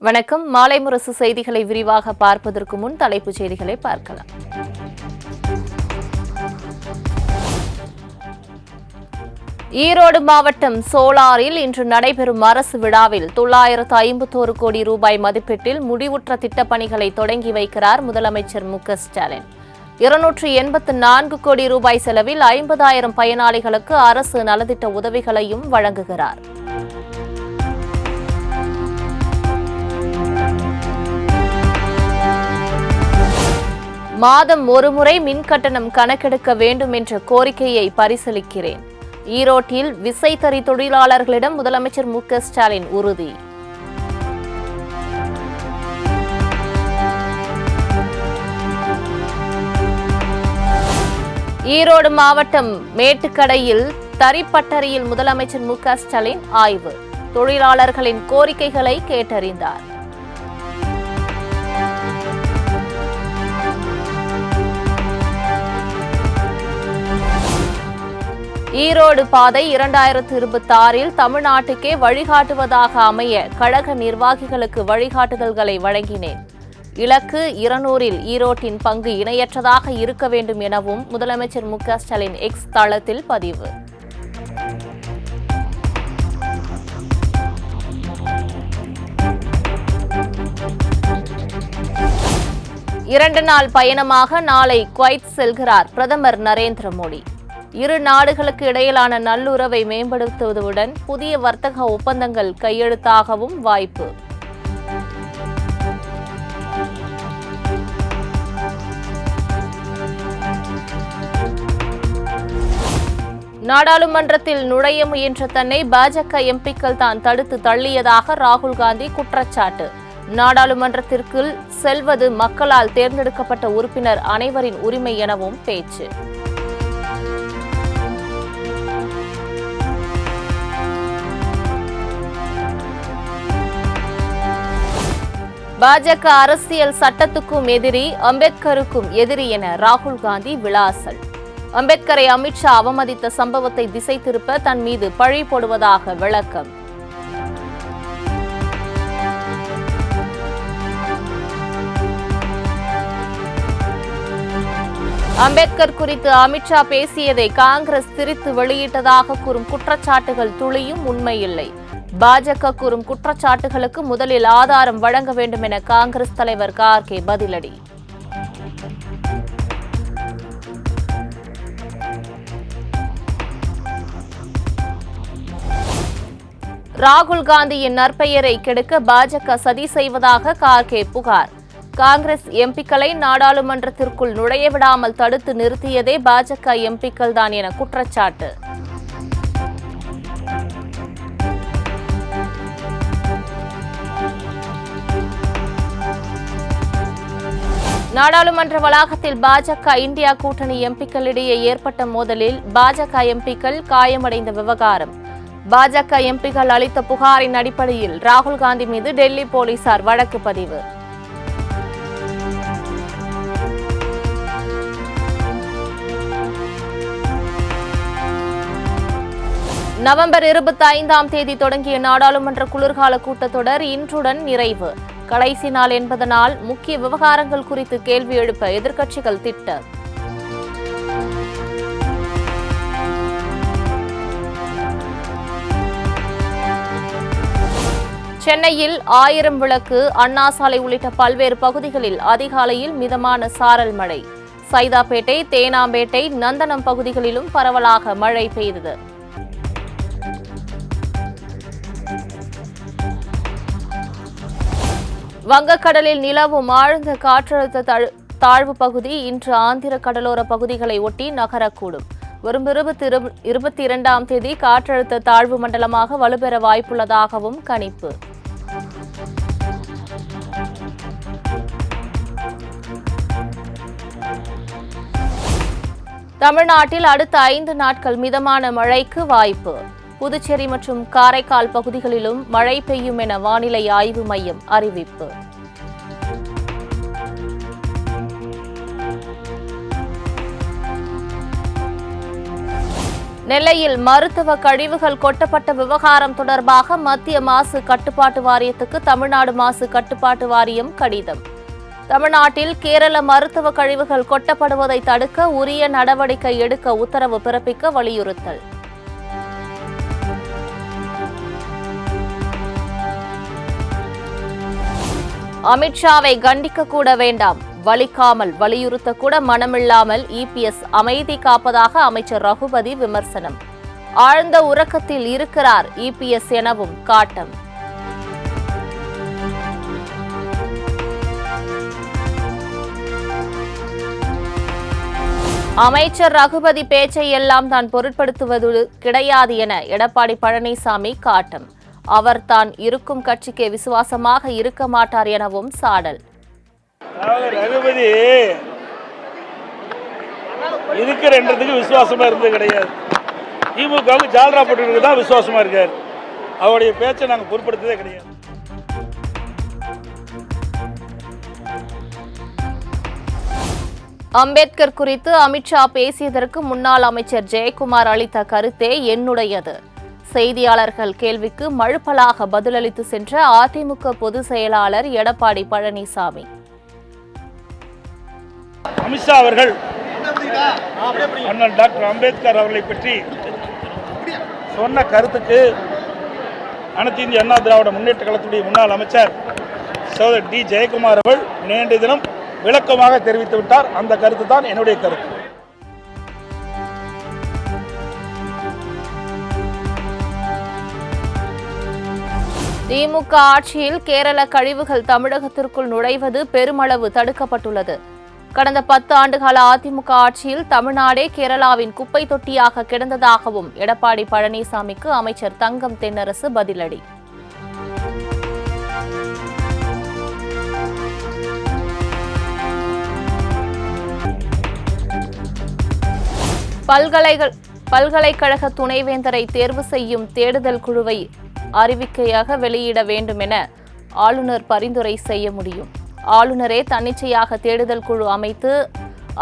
வணக்கம். மாலை முரசு செய்திகளை விரிவாக பார்ப்பதற்கு முன் தலைப்புச் செய்திகளை பார்க்கலாம். ஈரோடு மாவட்டம் சோலாரில் இன்று நடைபெறும் அரசு விழாவில் 951 கோடி ரூபாய் மதிப்பீட்டில் முடிவுற்ற திட்டப்பணிகளை தொடங்கி வைக்கிறார் முதலமைச்சர் மு.க.ஸ்டாலின். 284 கோடி ரூபாய் செலவில் 50,000 பயனாளிகளுக்கு அரசு நலத்திட்ட உதவிகளையும் வழங்குகிறார். மாதம் ஒருமுறை மின்கட்டணம் கணக்கெடுக்க வேண்டும் என்ற கோரிக்கையை பரிசீலிக்கிறேன். ஈரோட்டில் விசைத்தறி தொழிலாளர்களிடம் முதலமைச்சர் மு.க.ஸ்டாலின் உறுதி. ஈரோடு மாவட்டம் மேட்டுக்கடையில் தறிப்பட்டறையில் முதலமைச்சர் மு.க.ஸ்டாலின் ஆய்வு. தொழிலாளர்களின் கோரிக்கைகளை கேட்டறிந்தார். ஈரோடு பாதை 2026 தமிழ்நாட்டுக்கே வழிகாட்டுவதாக அமைய கழக நிர்வாகிகளுக்கு வழிகாட்டுதல்களை வழங்கினேன். இலக்கு 200 ஈரோட்டின் பங்கு இணையற்றதாக இருக்க வேண்டும் எனவும் முதலமைச்சர் மு.க.ஸ்டாலின் எக்ஸ் தளத்தில் பதிவு. இரண்டு நாள் பயணமாக நாளை குவைத் செல்கிறார் பிரதமர் நரேந்திர மோடி. இரு நாடுகளுக்கு இடையிலான நல்லுறவை மேம்படுத்துவதுடன் புதிய வர்த்தக ஒப்பந்தங்கள் கையெழுத்தாகவும் வாய்ப்பு. நாடாளுமன்றத்தில் நுழைய முயன்ற தன்னை பாஜக எம்பிக்கள் தான் தடுத்து தள்ளியதாக ராகுல் காந்தி குற்றச்சாட்டு. நாடாளுமன்றத்திற்குள் செல்வது மக்களால் தேர்ந்தெடுக்கப்பட்ட உறுப்பினர் அனைவரின் உரிமை எனவும் பேச்சு. பாஜக அரசியல் சட்டத்துக்கும் எதிரி, அம்பேத்கருக்கும் எதிரி என ராகுல் காந்தி விளாசல். அம்பேத்கரை அமித்ஷா அவமதித்த சம்பவத்தை திசை திருப்ப தன் மீது பழி போடுவதாக விளக்கம். அம்பேத்கர் குறித்து அமித்ஷா பேசியதை காங்கிரஸ் திரித்து வெளியிட்டதாக கூறும் குற்றச்சாட்டுகள் துளியும் உண்மையில்லை. பாஜக கூறும் குற்றச்சாட்டுகளுக்கு முதலில் ஆதாரம் வழங்க வேண்டும் என காங்கிரஸ் தலைவர் கார்கே பதிலடி. ராகுல் காந்தியின் நற்பெயரை கெடுக்க பாஜக சதி செய்வதாக கார்கே புகார். காங்கிரஸ் எம்பிக்களை நாடாளுமன்றத்திற்குள் நுழைய விடாமல் தடுத்து நிறுத்தியதே பாஜக எம்பிக்கள் தான் என குற்றச்சாட்டு. நாடாளுமன்ற வளாகத்தில் பாஜக இந்தியா கூட்டணி எம்பிக்களிடையே ஏற்பட்ட மோதலில் பாஜக எம்பிக்கள் காயமடைந்த விவகாரம். பாஜக எம்பிக்கள் அளித்த புகாரின் அடிப்படையில் ராகுல் காந்தி மீது டெல்லி போலீசார் வழக்கு பதிவு. நவம்பர் 25 தொடங்கிய நாடாளுமன்ற குளிர்கால கூட்டத்தொடர் இன்றுடன் நிறைவு. கடைசி நாள் என்பதனால் முக்கிய விவகாரங்கள் குறித்து கேள்வி எழுப்ப எதிர்க்கட்சிகள் திட்டம். சென்னையில் 1000 விளக்கு, அண்ணா சாலை உள்ளிட்ட பல்வேறு பகுதிகளில் அதிகாலையில் மிதமான சாரல் மழை. சைதாப்பேட்டை, தேனாம்பேட்டை, நந்தனம் பகுதிகளிலும் பரவலாக மழை பெய்தது. வங்கக்கடலில் நிலவும் ஆழ்ந்த காற்றழுத்த தாழ்வு பகுதி இன்று ஆந்திர கடலோர பகுதிகளை ஒட்டி நகரக்கூடும். வரும் 22 காற்றழுத்த தாழ்வு மண்டலமாக வலுப்பெற வாய்ப்புள்ளதாகவும் கணிப்பு. தமிழ்நாட்டில் அடுத்த 5 நாட்கள் மிதமான மழைக்கு வாய்ப்பு. புதுச்சேரி மற்றும் காரைக்கால் பகுதிகளிலும் மழை பெய்யும் என வானிலை ஆய்வு மையம் அறிவிப்பு. நெல்லையில் மருத்துவ கழிவுகள் கொட்டப்பட்ட விவகாரம் தொடர்பாக மத்திய மாசு கட்டுப்பாட்டு வாரியத்துக்கு தமிழ்நாடு மாசு கட்டுப்பாட்டு வாரியம் கடிதம். தமிழ்நாட்டில் கேரள மருத்துவ கழிவுகள் கொட்டப்படுவதை தடுக்க உரிய நடவடிக்கை எடுக்க உத்தரவு பிறப்பிக்க வலியுறுத்தல். அமித்ஷாவை கண்டிக்க கூட வேண்டாம், வலிக்காமல் வலியுறுத்தக்கூட மனமில்லாமல் இபிஎஸ் அமைதி காப்பதாக அமைச்சர் ரகுபதி விமர்சனம். ஆழ்ந்த உறக்கத்தில் இருக்கிறார் இபிஎஸ் எனவும் காட்டம். அமைச்சர் ரகுபதி பேச்சை எல்லாம் தான் பொருட்படுத்துவது கிடையாது என எடப்பாடி பழனிசாமி காட்டம். அவர் தான் இருக்கும் கட்சிக்கு விசுவாசமாக இருக்க மாட்டார் எனவும் சாடல். ரகுபதி இருக்கிறன்றதுக்கு விசுவாசமா இருந்தது கிடையாது. திமுகவுக்கு ஜால்ரா போட்டு தான் விசுவாசமா இருக்காரு. அவருடைய பேச்சை நாங்கள் பொருட்படுத்ததே கிடையாது. அம்பேத்கர் குறித்து அமித்ஷா பேசியதற்கு முன்னாள் அமைச்சர் ஜெயக்குமார் அளித்த கருத்தே என்னுடையது. செய்தியாளர்கள் கேள்விக்கு மழுப்பலாக பதிலளித்து சென்ற அதிமுக பொதுச் செயலாளர் எடப்பாடி பழனிசாமி. அமித்ஷா அவர்கள் அண்ணன் டாக்டர் அம்பேத்கர் அவர்களை பற்றி சொன்ன கருத்துக்கு அனைத்து இந்திய அண்ணா திராவிட முன்னேற்ற கழகத்துடைய முன்னாள் அமைச்சர் சகோதரர் டி ஜெயக்குமார் அவர்கள் நேற்று தினம் விளக்கமாக தெரிவித்து விட்டார். அந்த கருத்து தான் என்னுடைய கருத்து. திமுக ஆட்சியில் கேரள கழிவுகள் தமிழகத்திற்குள் நுழைவது பெருமளவு தடுக்கப்பட்டுள்ளது. கடந்த 10 ஆண்டுகால அதிமுக ஆட்சியில் தமிழ்நாடே கேரளாவின் குப்பை தொட்டியாக கிடந்ததாகவும் எடப்பாடி பழனிசாமிக்கு அமைச்சர் தங்கம் தென்னரசு பதிலடி. பல்கலைக்கழக துணைவேந்தரை தேர்வு செய்யும் தேடுதல் குழுவை அறிவிக்கையாக வெளியிட வேண்டும் என ஆளுநர் பரிந்துரை செய்ய முடியும். ஆளுநரே தன்னிச்சையாக தேடுதல் குழு அமைத்து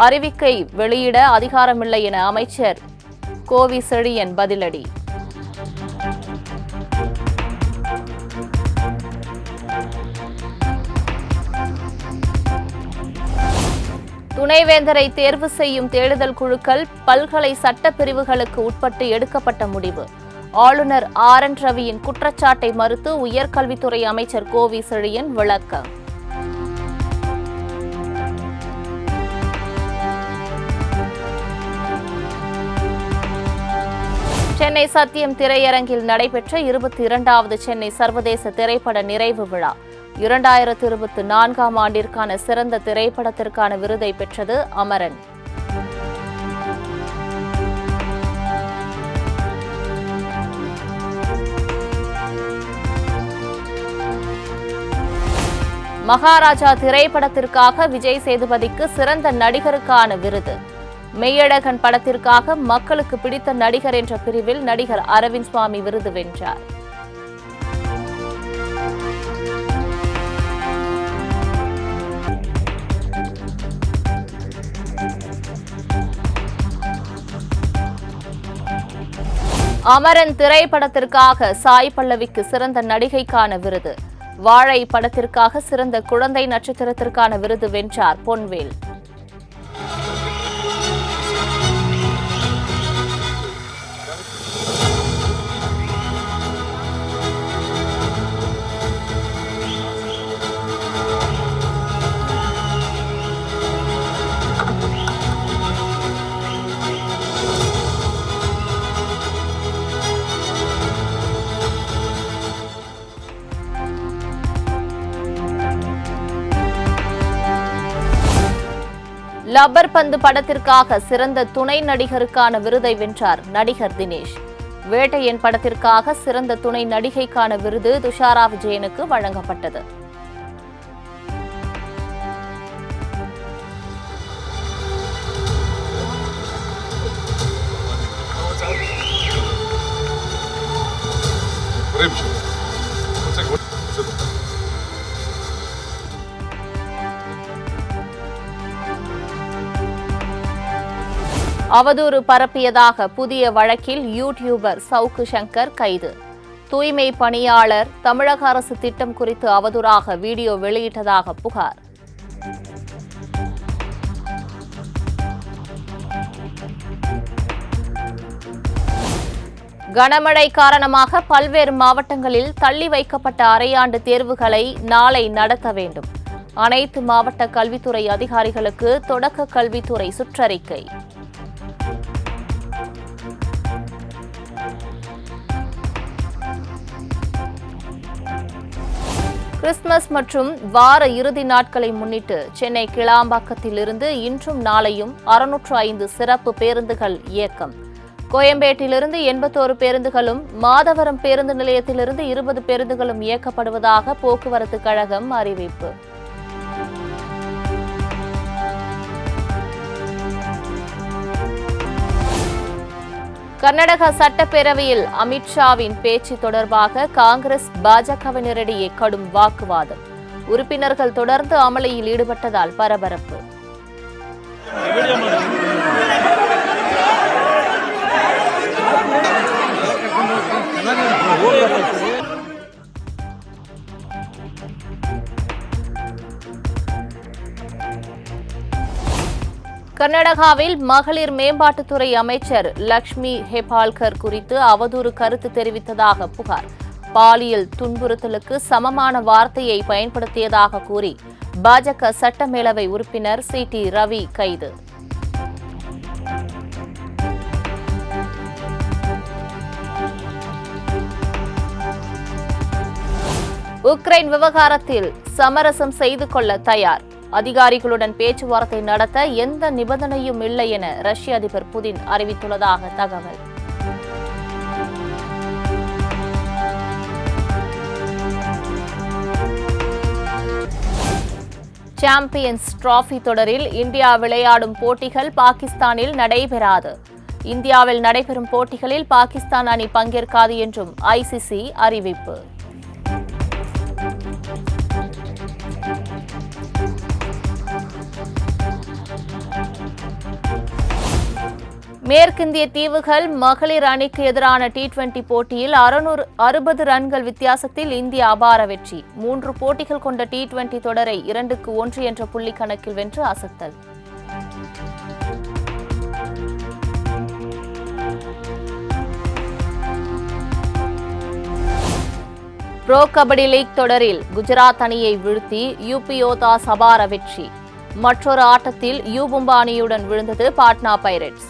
அறிவிக்கை வெளியிட அதிகாரமில்லை என அமைச்சர் கோவி செழியன் பதிலடி. துணைவேந்தரை தேர்வு செய்யும் தேடுதல் குழுக்கள் பல்கலை சட்ட பிரிவுகளுக்கு உட்பட்டு எடுக்கப்பட்ட முடிவு. ஆளுநர் RN ரவியின் குற்றச்சாட்டை மறுத்து உயர்கல்வித்துறை அமைச்சர் கோவி செழியன் விளக்கம். சென்னை சத்தியம் திரையரங்கில் நடைபெற்ற 22வது சென்னை சர்வதேச திரைப்பட நிறைவு விழா 2024ஆம் ஆண்டிற்கான சிறந்த திரைப்படத்திற்கான விருதை பெற்றது அமரன். மகாராஜா திரைப்படத்திற்காக விஜய் சேதுபதிக்கு சிறந்த நடிகருக்கான விருது. மெய்யழகன் படத்திற்காக மக்களுக்கு பிடித்த நடிகர் என்ற பிரிவில் நடிகர் அரவிந்த் சுவாமி விருது வென்றார். அமரன் திரைப்படத்திற்காக சாய் பல்லவிக்கு சிறந்த நடிகைக்கான விருது. வாழை படத்திற்காக சிறந்த குழந்தை நட்சத்திரத்திற்கான விருது வென்றார் பொன்வேல். லப்பர் பந்து படத்திற்காக சிறந்த துணை நடிகருக்கான விருதை வென்றார் நடிகர் தினேஷ். வேட்டையன் படத்திற்காக சிறந்த துணை நடிகைக்கான விருது துஷாரா விஜயனுக்கு வழங்கப்பட்டது. அவதூறு பரப்பியதாக புதிய வழக்கில் யூடியூபர் சவுக்கு சங்கர் கைது. தூய்மை பணியாளர் தமிழக அரசு திட்டம் குறித்து அவதூறாக வீடியோ வெளியிட்டதாக புகார். கனமழை காரணமாக பல்வேறு மாவட்டங்களில் தள்ளி வைக்கப்பட்ட அரையாண்டு தேர்வுகளை நாளை நடத்த வேண்டும். அனைத்து மாவட்ட கல்வித்துறை அதிகாரிகளுக்கு தொடக்க கல்வித்துறை சுற்றறிக்கை. கிறிஸ்துமஸ் மற்றும் வார இறுதி நாட்களை முன்னிட்டு சென்னை கிளாம்பாக்கத்திலிருந்து இன்றும் நாளையும் 605 சிறப்பு பேருந்துகள் இயக்கம். கோயம்பேட்டிலிருந்து 81 பேருந்துகளும், மாதவரம் பேருந்து நிலையத்திலிருந்து 20 பேருந்துகளும் இயக்கப்படுவதாக போக்குவரத்து கழகம் அறிவிப்பு. கர்நாடக சட்டப்பேரவையில் அமித்ஷாவின் பேச்சு தொடர்பாக காங்கிரஸ் பாஜகவினரிடையே கடும் வாக்குவாதம். உறுப்பினர்கள் தொடர்ந்து அமளியில் ஈடுபட்டதால் பரபரப்பு. கர்நாடகாவில் மகளிர் மேம்பாட்டுத்துறை அமைச்சர் லக்ஷ்மி ஹெபால்கர் குறித்து அவதூறு கருத்து தெரிவித்ததாக புகார். பாலியல் துன்புறுத்தலுக்கு சமமான வார்த்தையை பயன்படுத்தியதாக கூறி பாஜக சட்டமேலவை உறுப்பினர் சி.டி. ரவி கைது. உக்ரைன் விவகாரத்தில் சமரசம் செய்து கொள்ள தயார். அதிகாரிகளுடன் பேச்சுவார்த்தை நடத்த எந்த நிபந்தனையும் இல்லை என ரஷ்ய அதிபர் புதின் அறிவித்துள்ளதாக தகவல். சாம்பியன்ஸ் டிராபி தொடரில் இந்தியா விளையாடும் போட்டிகள் பாகிஸ்தானில் நடைபெறாது. இந்தியாவில் நடைபெறும் போட்டிகளில் பாகிஸ்தான் அணி பங்கேற்காது என்றும் ஐசிசி அறிவிப்பு. மேற்கிந்திய தீவுகள் மகளிர் அணிக்கு எதிரான T20 போட்டியில் 660 ரன்கள் வித்தியாசத்தில் இந்தியா அபார வெற்றி. 3 போட்டிகள் கொண்ட T20 தொடரை 2-1 என்ற புள்ளி கணக்கில் வென்று அசத்தல். ப்ரோ கபடி லீக் தொடரில் குஜராத் அணியை வீழ்த்தி யூபி யோதாஸ் அபார வெற்றி. மற்றொரு ஆட்டத்தில் யூ மும்பா அணியுடன் விழுந்தது பாட்னா பைரேட்ஸ்.